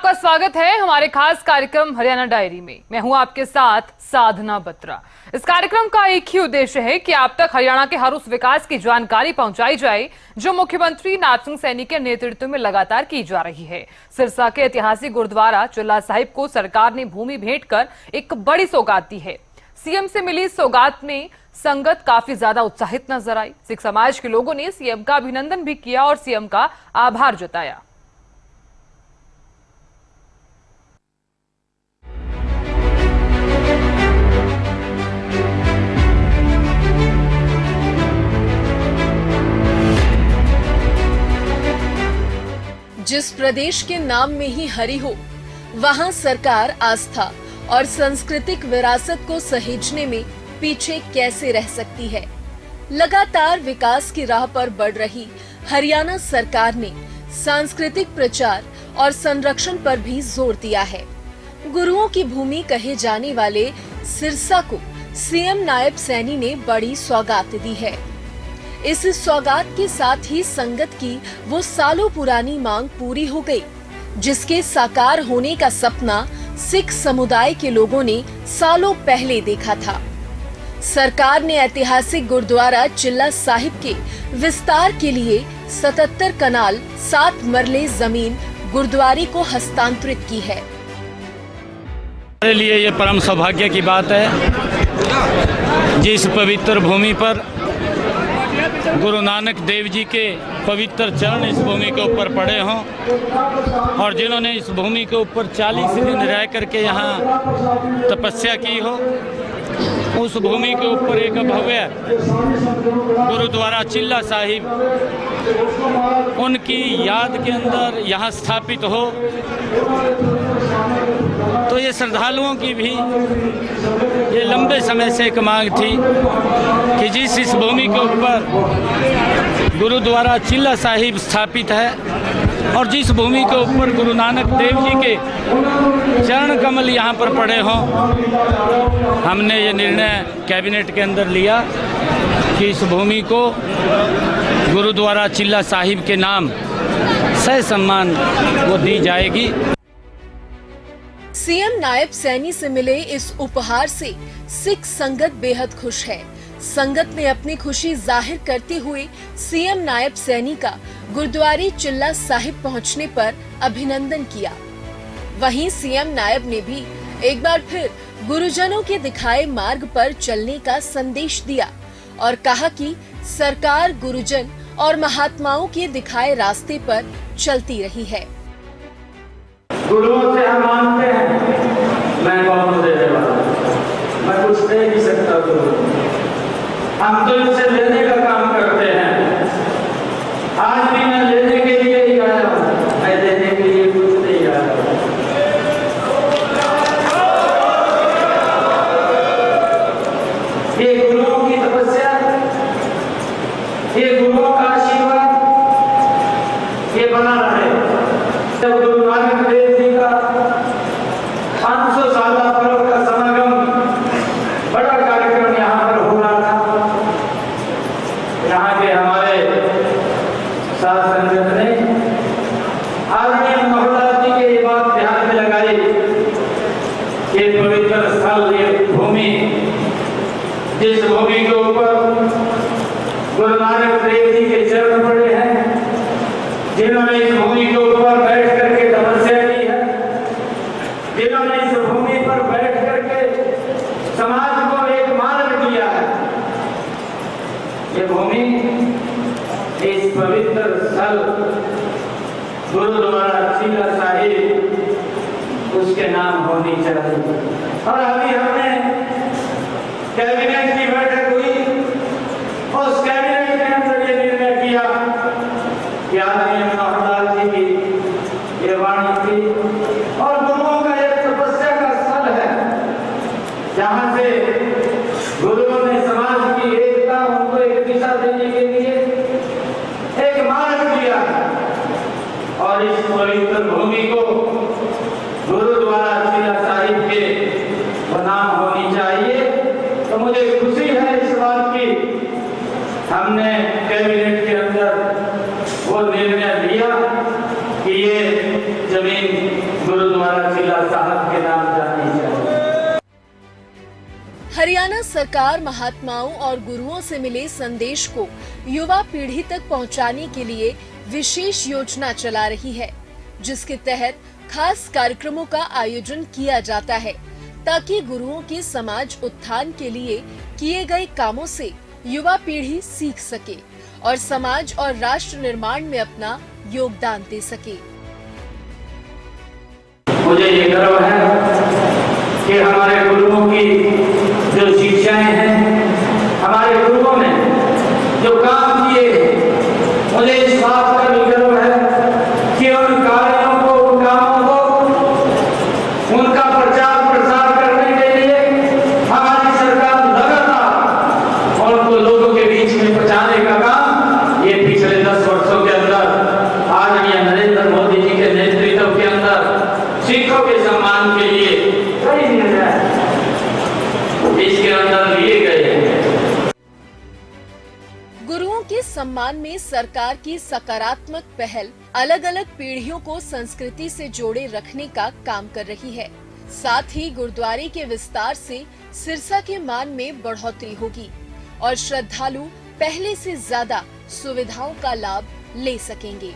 आपका स्वागत है हमारे खास कार्यक्रम हरियाणा डायरी में। मैं हूं आपके साथ साधना बत्रा। इस कार्यक्रम का एक ही उद्देश्य है कि आप तक हरियाणा के हर उस विकास की जानकारी पहुंचाई जाए जो मुख्यमंत्री नायब सिंह सैनी के नेतृत्व में लगातार की जा रही है। सिरसा के ऐतिहासिक गुरुद्वारा चिल्ला साहिब को सरकार ने भूमि भेंट कर एक बड़ी सौगात दी है। सीएम से मिली सौगात में संगत काफी ज्यादा उत्साहित नजर आई। सिख समाज के लोगों ने सीएम का अभिनंदन भी किया और सीएम का आभार जताया। जिस प्रदेश के नाम में ही हरि हो, वहां सरकार आस्था और सांस्कृतिक विरासत को सहेजने में पीछे कैसे रह सकती है। लगातार विकास की राह पर बढ़ रही हरियाणा सरकार ने सांस्कृतिक प्रचार और संरक्षण पर भी जोर दिया है। गुरुओं की भूमि कहे जाने वाले सिरसा को सीएम नायब सैनी ने बड़ी सौगात दी है। इस सौगात के साथ ही संगत की वो सालों पुरानी मांग पूरी हो गई, जिसके साकार होने का सपना सिख समुदाय के लोगों ने सालों पहले देखा था। सरकार ने ऐतिहासिक गुरुद्वारा चिल्ला साहिब के विस्तार के लिए 77 कनाल 7 मरले जमीन गुरुद्वारे को हस्तांतरित की है। मेरे लिए ये परम सौभाग्य की बात है जिस पवित्र भूमि पर गुरु नानक देव जी के पवित्र चरण इस भूमि के ऊपर पड़े हों और जिन्होंने इस भूमि के ऊपर 40 दिन रह करके यहाँ तपस्या की हो, उस भूमि के ऊपर एक भव्य गुरुद्वारा चिल्ला साहिब उनकी याद के अंदर यहाँ स्थापित हो, तो ये श्रद्धालुओं की भी ये लंबे समय से एक मांग थी कि जिस इस भूमि के ऊपर गुरुद्वारा चिल्ला साहिब स्थापित है और जिस भूमि के ऊपर गुरु नानक देव जी के चरण कमल यहाँ पर पड़े हों, हमने ये निर्णय कैबिनेट के अंदर लिया कि इस भूमि को गुरुद्वारा चिल्ला साहिब के नाम सह सम्मान वो दी जाएगी। सीएम नायब सैनी से मिले इस उपहार से सिख संगत बेहद खुश है। संगत ने अपनी खुशी जाहिर करते हुए सीएम नायब सैनी का गुरुद्वारे चिल्ला साहिब पहुंचने पर अभिनंदन किया। वहीं सीएम नायब ने भी एक बार फिर गुरुजनों के दिखाए मार्ग पर चलने का संदेश दिया और कहा कि सरकार गुरुजन और महात्माओं के दिखाए रास्ते पर चलती रही है। गुरुओं से हम मानते हैं, मैं कौन देने वाला, मैं कुछ दे नहीं सकता गुरु, हम तो इनसे लेने का काम करते हैं। आज भी मैं लेने के लिए ही आया हूँ, मैं देने के लिए कुछ नहीं आया हूँ। ये गुरुओं की तपस्या, ये गुरुओं का आशीर्वाद ये बना रहे। जब गुरु नानक देव जी का 500 साल पर्व का समागम बड़ा कार्यक्रम यहाँ पर हो रहा था, यहाँ के हमारे साध संगत ने आदरणीय महोदय जी के ये बात ध्यान में लगाई कि पवित्र स्थल ये भूमि, जिस भूमि के ऊपर गुरु नानक देव जी के चरण पड़े हैं, जिन्होंने इस भूमि के ऊपर बैठ करके तपस्या की है, जिन्होंने इस भूमि पर बैठ करके समाज को एक मार्ग दिया है, ये भूमि इस पवित्र स्थल गुरुद्वारा चिल्ला साहिब उसके नाम होनी चाहिए। और अभी हमने कैबिनेट की बैठक हुई, उस कैबिनेट ने अंदर ये निर्णय किया कि आदरणीय महोदय जी की ये वाणी थी और गुरुओं का एक तपस्या का स्थल है, जहाँ से गुरुओं ने समाज की एकता, उनको एक दिशा देने के लिए एक मार्ग दिया और इस पवित्र भूमि को गुरुद्वारा चिल्ला साहिब के वो नाम होनी चाहिए। तो मुझे खुशी है हरियाणा सरकार महात्माओं और गुरुओं से मिले संदेश को युवा पीढ़ी तक पहुंचाने के लिए विशेष योजना चला रही है, जिसके तहत खास कार्यक्रमों का आयोजन किया जाता है ताकि गुरुओं के समाज उत्थान के लिए किए गए कामों से युवा पीढ़ी सीख सके और समाज और राष्ट्र निर्माण में अपना योगदान दे सके। मुझे ये गर्व है कि हमारे गुरुओं की जो शिक्षाएं हैं, हमारे गुरुओं ने जो काम किए हैं, मुझे इस बात का भी गर्व है कि उन कार्यों को, उन कामों को, उनका प्रचार प्रसार करने के लिए हमारी सरकार लगातार उनको लोगों के बीच में पहुंचाने का काम ये पिछले 10 वर्षों के अंदर आदरणीय नरेंद्र मोदी जी के नेतृत्व के अंदर सिखों के सम्मान के लिए कई निर्णय इसके अंदर लिए गए। गुरुओं के सम्मान में सरकार की सकारात्मक पहल अलग अलग पीढ़ियों को संस्कृति से जोड़े रखने का काम कर रही है। साथ ही गुरुद्वारे के विस्तार से सिरसा के मान में बढ़ोतरी होगी और श्रद्धालु पहले से ज्यादा सुविधाओं का लाभ ले सकेंगे।